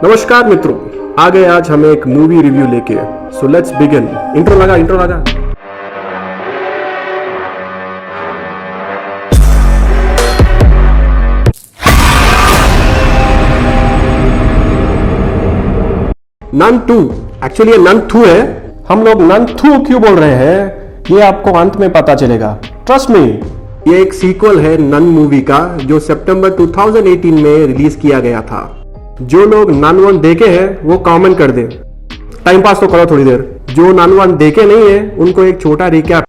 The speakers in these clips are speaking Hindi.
नमस्कार मित्रों, आ गए आज हम एक मूवी रिव्यू लेके। So let's begin. इंट्रो लगा। नन 2, एक्चुअली ये नन 2 है। हम लोग नन 2 क्यों बोल रहे हैं ये आपको अंत में पता चलेगा, ट्रस्ट मी। ये एक सीक्वल है नन मूवी का, जो सितंबर 2018 में रिलीज किया गया था। जो लोग नन 1 देखे हैं वो कमेंट कर दे, टाइम पास तो करो थोड़ी देर। जो नन 1 देखे नहीं है उनको एक छोटा रिकैप।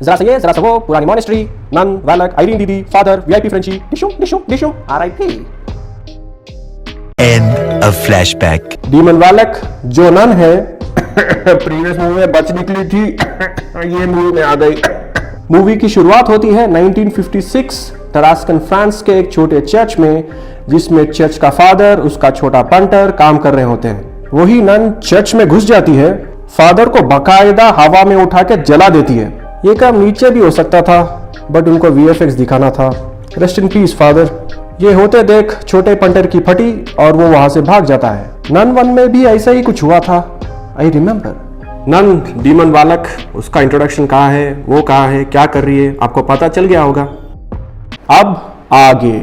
जरा से ये, जरा से वो, पुरानी मॉनेस्ट्री, नन, वैलक, आयरीन दीदी, फादर, वीआईपी फ्रेंची, डिशो, RIP. End of flashback. Demon Valak जो नन है प्रीवियस मूवी में बच निकली थी ये मूवी में आ गई। मूवी की शुरुआत होती है 1956 टरास्कन फ्रांस के एक छोटे चर्च में, जिसमें चर्च का फादर, उसका छोटा पंटर काम कर रहे होते हैं। वही नन चर्च में घुस जाती है, फादर को बकायदा हवा में उठा के जला देती है। ये काम नीचे भी हो सकता था, बट उनको वीएफएक्स दिखाना था। Rest in peace father. ये होते देख छोटे पंटर की फटी और वो वहां से भाग जाता है। नन 1 में भी ऐसा ही कुछ हुआ था, आई रिमेम्बर। नन डीमन वालक, उसका इंट्रोडक्शन कहाँ है, वो कहाँ है, क्या कर रही है, आपको पता चल गया होगा। अब आगे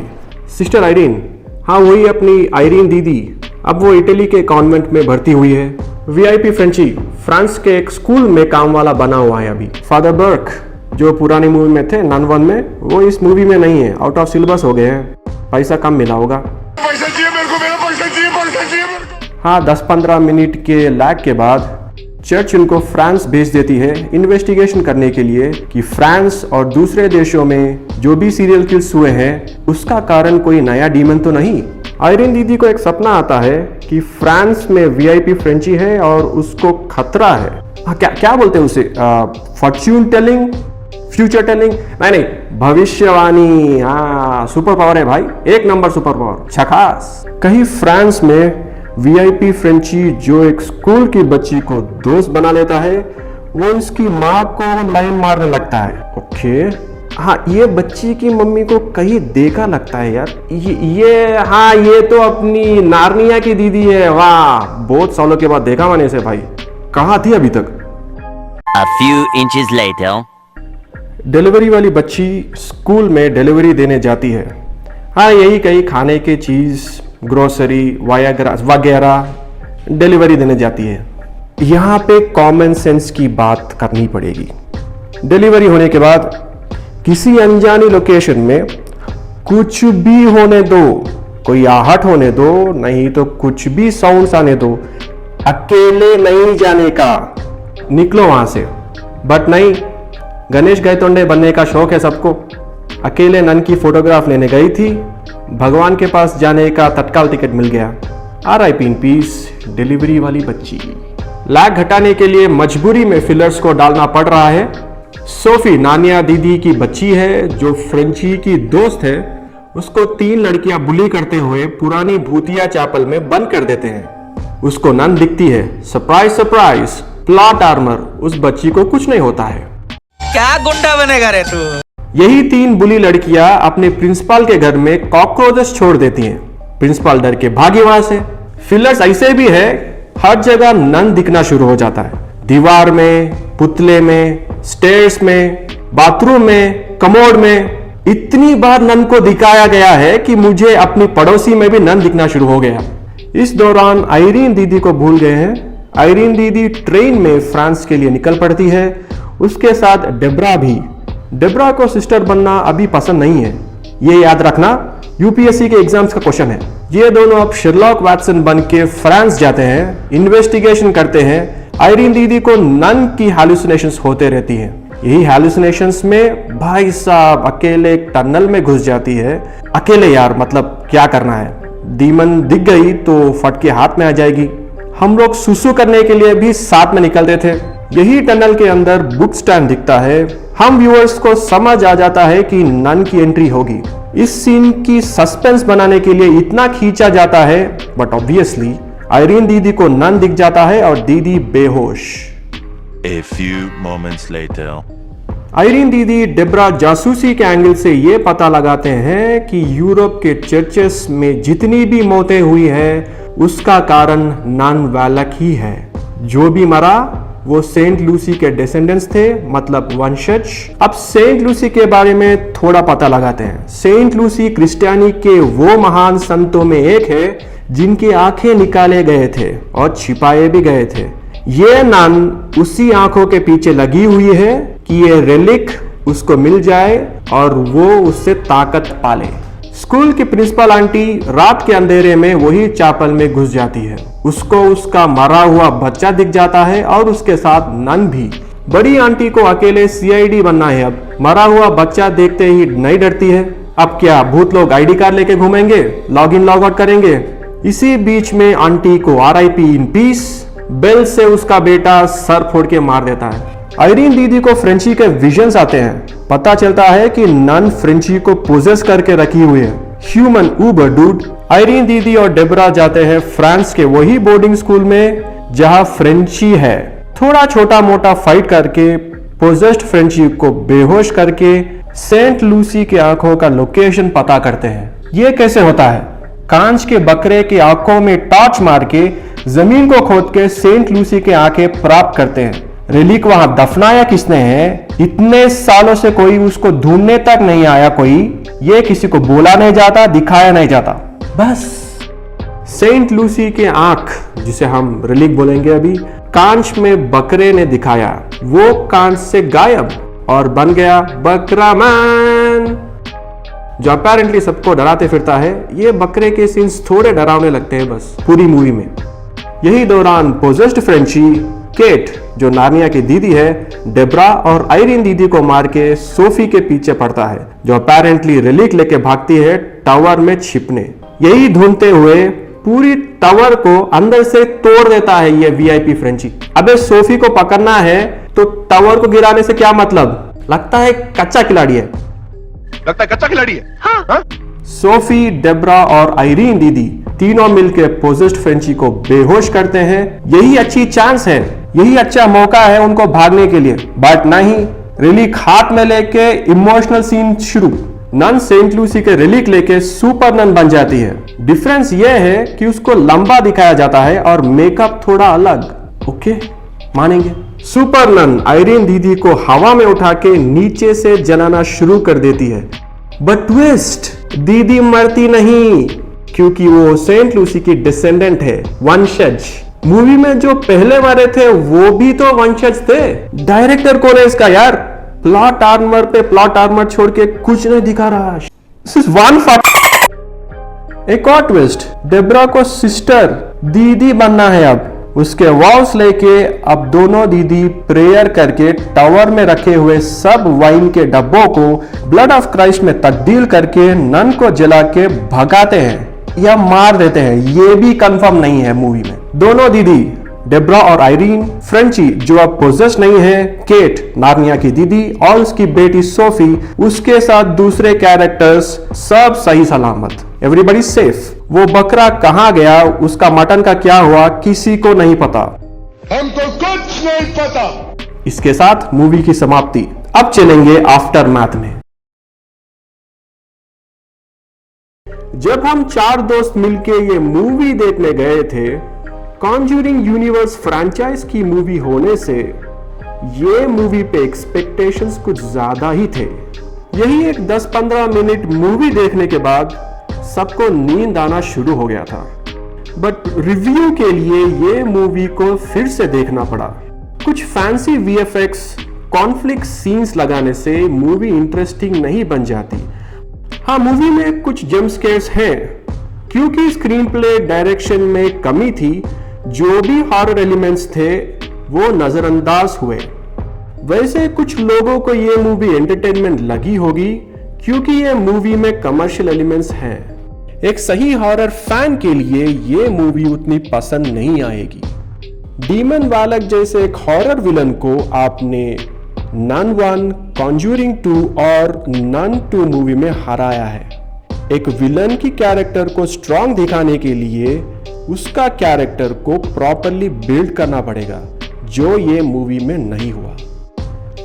सिस्टर आयरीन, हाँ वही अपनी आयरीन दीदी। अब वो इटली के कॉन्वेंट में भर्ती हुई है। वीआईपी फ्रेंची फ्रांस के एक स्कूल में काम वाला बना हुआ है अभी। फादर बर्क जो पुरानी मूवी में थे नन 1 में, वो इस मूवी में नहीं है, आउट ऑफ सिलेबस हो गए हैं, पैसा कम मिला होगा। पैसा चाहिए मेरे को, मेरा पैसा चाहिए। हाँ, 10-15 मिनट के लैग के बाद चर्च उनको फ्रांस भेज देती है इन्वेस्टिगेशन करने के लिए कि फ्रांस और दूसरे देशों में जो भी सीरियल किल्स हुए हैं उसका कारण कोई नया डीमन तो नहीं। आयरीन दीदी को एक सपना आता है कि फ्रांस में वीआईपी फ्रेंची है और उसको खतरा है। हाँ, क्या बोलते हैं उसे, फॉर्च्यून टेलिंग, फ्यूचर टेलिंग, नहीं, भविष्यवाणी। हाँ, सुपर पावर है भाई, एक नंबर सुपर पावर, झकास। कहीं फ्रांस में वीआईपी फ्रेंची जो एक स्कूल की बच्ची को दोस्त बना लेता है, वो इसकी माँ को लाइन मारने लगता है। ओके, हाँ, ये बच्ची की मम्मी को कहीं देखा लगता है यार। ये तो अपनी नार्निया की दीदी है। वाह, बहुत सालों के बाद देखा मैंने इसे भाई। कहाँ थी अभी तक? A few inches later. Delivery वाली बच्ची स्कूल में डिलीवरी देने जाती है। हाँ, यही कहीं खाने की चीज, ग्रोसरी वगैरह डिलीवरी देने जाती है। यहाँ पे कॉमन सेंस की बात करनी पड़ेगी। डिलीवरी होने के बाद किसी अनजानी लोकेशन में कुछ भी होने दो, कोई आहट होने दो, नहीं तो कुछ भी साउंड्स आने दो, अकेले नहीं जाने का, निकलो वहां से। बट नहीं, गणेश गैतोंडे बनने का शौक है सबको। अकेले नन की फोटोग्राफ लेने गई थी, भगवान के पास जाने का तत्काल टिकट मिल गया। आरआईपी इन पीस डिलीवरी वाली बच्ची। लैग घटाने के लिए मजबूरी में फिलर्स को डालना पड़ रहा है। सोफी नानिया दीदी की बच्ची है जो फ्रेंची की दोस्त है। उसको 3 लड़कियां बुली करते हुए पुरानी भूतिया चैपल में बंद कर देते हैं। उसको नन दिखती है। सरप्राइज सरप्राइज, प्लॉट आर्मर, उस बच्ची को कुछ नहीं होता है। क्या गुंडा बनेगा रे तू? यही 3 बुली लड़कियां अपने प्रिंसिपल के घर में कॉकरोचेस छोड़ देती हैं। प्रिंसिपल डर के भागे वहां से। फिलर्स ऐसे भी है, हर जगह नन दिखना शुरू हो जाता है। दीवार में, पुतले में, स्टेयर्स में, बाथरूम में, कमोड में। इतनी बार नन को दिखाया गया है कि मुझे अपनी पड़ोसी में भी नन दिखना शुरू हो गया। इस दौरान आयरीन दीदी को भूल गए हैं। आयरीन दीदी ट्रेन में फ्रांस के लिए निकल पड़ती है, उसके साथ डेब्रा भी। डेब्रा को सिस्टर बनना अभी पसंद नहीं है, ये याद रखना, यूपीएससी के एग्जाम्स का क्वेश्चन है। ये दोनों अब शेरलॉक वैटसन बन के फ्रांस जाते हैं, इन्वेस्टिगेशन करते हैं। आयरीन दीदी को नन की हैलुसिनेशंस होते रहती हैं। यही हैलुसिनेशंस में भाई साहब अकेले एक टनल में घुस जाती है। अकेले यार, मतलब क्या करना है, डीमन दिख गई तो फट के हाथ में आ जाएगी। हम लोग सुसु करने के लिए भी साथ में निकलते थे। यही टनल के अंदर बुक स्टैंड दिखता है। हम व्यूअर्स को समझ आ जाता है कि नन की एंट्री होगी। इस सीन की सस्पेंस बनाने के लिए इतना खींचा जाता है, बट ऑब्वियसली आयरीन दीदी को नन दिख जाता है और दीदी बेहोश। A few moments later. Irene दीदी डेब्रा जासूसी के एंगल से ये पता लगाते हैं कि यूरोप के चर्चेस में जितनी भी मौतें हुई हैं उसका कारण नन वालक ही है। जो भी मरा वो सेंट लूसी के डिसेंडेंट्स थे, मतलब वंशज। अब सेंट लूसी के बारे में थोड़ा पता लगाते हैं। सेंट लूसी क्रिश्चियनी के वो महान संतों में एक है जिनकी आंखें निकाले गए थे और छिपाए भी गए थे। ये नन उसी आंखों के पीछे लगी हुई है कि ये रेलिक उसको मिल जाए और वो उससे ताकत पाले। स्कूल की प्रिंसिपल आंटी रात के अंधेरे में वही चापल में घुस जाती है। उसको उसका मरा हुआ बच्चा दिख जाता है और उसके साथ नन भी। बड़ी आंटी को अकेले सीआईडी बनना है। अब मरा हुआ बच्चा देखते ही नहीं डरती है। अब क्या भूत लोग आईडी कार्ड लेके घूमेंगे, लॉग इन लॉग आउट करेंगे? इसी बीच में आंटी को RIP इन पीस बेल से उसका बेटा सर फोड़ के मार देता है। आयरीन दीदी को फ्रेंची के विजन्स आते हैं। पता चलता है कि नन फ्रेंची को पोजेस करके रखी हुई है। Human Uber dude. आयरीन दीदी और डेब्रा जाते हैं फ्रांस के वही बोर्डिंग स्कूल में जहां फ्रेंची है। थोड़ा छोटा मोटा फाइट करके पोजेस्ड फ्रेंची को बेहोश करके सेंट लूसी के आंखों का लोकेशन पता करते हैं। ये कैसे होता है? कांच के बकरे की आंखों में टॉर्च मार के जमीन को खोद के सेंट लूसी के आंखें प्राप्त करते हैं। रेलिक वहां दफनाया किसने है? इतने सालों से कोई उसको ढूंढने तक नहीं आया। कोई ये किसी को बोला नहीं जाता, दिखाया नहीं जाता। बस सेंट लूसी के आंख, जिसे हम रेलिक बोलेंगे अभी, कांच में बकरे ने दिखाया। वो कांच से गायब और बन गया बकरा मैन, जो अपेरेंटली सबको डराते फिरता है। ये बकरे के सीन्स थोड़े डरावने लगते हैं बस पूरी मूवी में। यही दौरान पोजेस्ड फ्रेंची केट, जो नार्निया की दीदी है, डेब्रा और आयरीन दीदी को मार के सोफी के पीछे पड़ता है, जो अपेरेंटली रेलिक लेके भागती है टावर में छिपने। यही ढूंढते हुए पूरी टावर को अंदर से तोड़ देता है ये VIP फ्रेंची। अबे सोफी को पकड़ना है तो टावर को गिराने से क्या मतलब? लगता है कच्चा खिलाड़ी है। लगता है कच्चा खिलाड़ी है। हाँ? सोफी, डेब्रा और आयरीन दीदी तीनों मिलकर पोजेस्ड फ्रेंची को बेहोश करते हैं। यही अच्छी चांस है, यही अच्छा मौका है उनको भागने के लिए। बट नहीं, रेलिक हाथ में लेके इमोशनल सीन शुरू। नन सेंट लूसी के रेलिक लेके सुपर नन बन जाती है। डिफरेंस यह है कि उसको लंबा दिखाया जाता है और मेकअप थोड़ा अलग। ओके, मानेंगे। सुपर नन आयरीन दीदी को हवा में उठा के नीचे से जलाना शुरू कर देती है। बट ट्विस्ट, दीदी मरती नहीं, क्योंकि वो सेंट लूसी की डिसेंडेंट है, वंशज। मूवी में जो पहले मरे थे वो भी तो वंशज थे। डायरेक्टर कौन है इसका यार? प्लॉट आर्मर पे प्लॉट आर्मर छोड़ के कुछ नहीं दिखा रहा। This is one fuck। एक और ट्विस्ट, डेब्रा को सिस्टर दीदी बनना है अब। उसके वॉल्स लेके अब दोनों दीदी प्रेयर करके टावर में रखे हुए सब वाइन के डब्बों को ब्लड ऑफ क्राइस्ट में तब्दील करके नन को जला के भगाते हैं या मार देते हैं, ये भी कंफर्म नहीं है मूवी में। दोनों दीदी डेब्रा और आयरीन, फ्रेंची जो अब पोजेस नहीं है, केट नार्निया की दीदी और उसकी बेटी सोफी, उसके साथ दूसरे कैरेक्टर्स सब सही सलामत। Everybody safe. वो बकरा कहां गया, उसका मटन का क्या हुआ, किसी को नहीं पता। हमको कुछ नहीं पता। इसके साथ मूवी की समाप्ति। अब चलेंगे आफ्टर मैथ में। जब हम चार दोस्त मिलके ये मूवी देखने गए थे, कॉन्ज्यूरिंग यूनिवर्स फ्रैंचाइज की मूवी होने से ये मूवी पे एक्सपेक्टेशंस कुछ ज्यादा ही थे। यही एक 10-15 मिनट मूवी देखने के बाद सबको नींद आना शुरू हो गया था। बट रिव्यू के लिए ये मूवी को फिर से देखना पड़ा। कुछ फैंसी VFX, कॉन्फ्लिक्ट सीन्स लगाने से मूवी इंटरेस्टिंग नहीं बन जाती। हाँ, मूवी में कुछ जंप स्केयर्स हैं, क्योंकि स्क्रीन प्ले डायरेक्शन में कमी थी। जो भी हॉरर एलिमेंट्स थे वो नजरअंदाज हुए। वैसे कुछ लोगों को ये मूवी एंटरटेनमेंट लगी होगी, क्योंकि ये मूवी में कमर्शियल एलिमेंट्स हैं। एक सही हॉरर फैन के लिए ये मूवी उतनी पसंद नहीं आएगी। डीमन वालक जैसे एक हॉरर विलन को आपने नन 1, कॉन्ज्यूरिंग 2 और नन 2 मूवी में हराया है। एक विलन की कैरेक्टर को स्ट्रॉन्ग दिखाने के लिए उसका कैरेक्टर को प्रॉपरली बिल्ड करना पड़ेगा, जो ये मूवी में नहीं हुआ।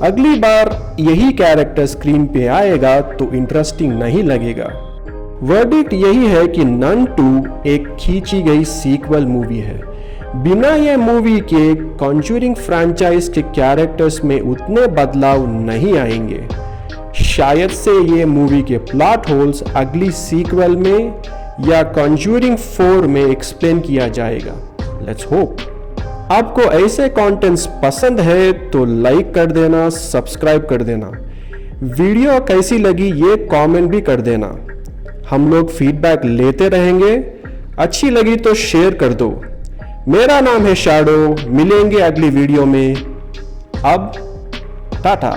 अगली बार यही कैरेक्टर स्क्रीन पे आएगा तो इंटरेस्टिंग नहीं लगेगा। वर्डिक्ट यही है कि नन 2 एक खींची गई सीक्वल मूवी है। बिना ये मूवी के कॉन्जूरिंग फ्रैंचाइज के कैरेक्टर्स में उतने बदलाव नहीं आएंगे। शायद से ये मूवी के प्लॉट होल्स अगली सीक्वल में या कॉन्जूरिंग 4 में एक्सप्लेन किया जाएगा। Let's hope. आपको ऐसे कंटेंट्स पसंद है तो लाइक कर देना, सब्सक्राइब कर देना। वीडियो कैसी लगी ये कमेंट भी कर देना, हम लोग फीडबैक लेते रहेंगे। अच्छी लगी तो शेयर कर दो। मेरा नाम है शैडो, मिलेंगे अगली वीडियो में। अब टाटा।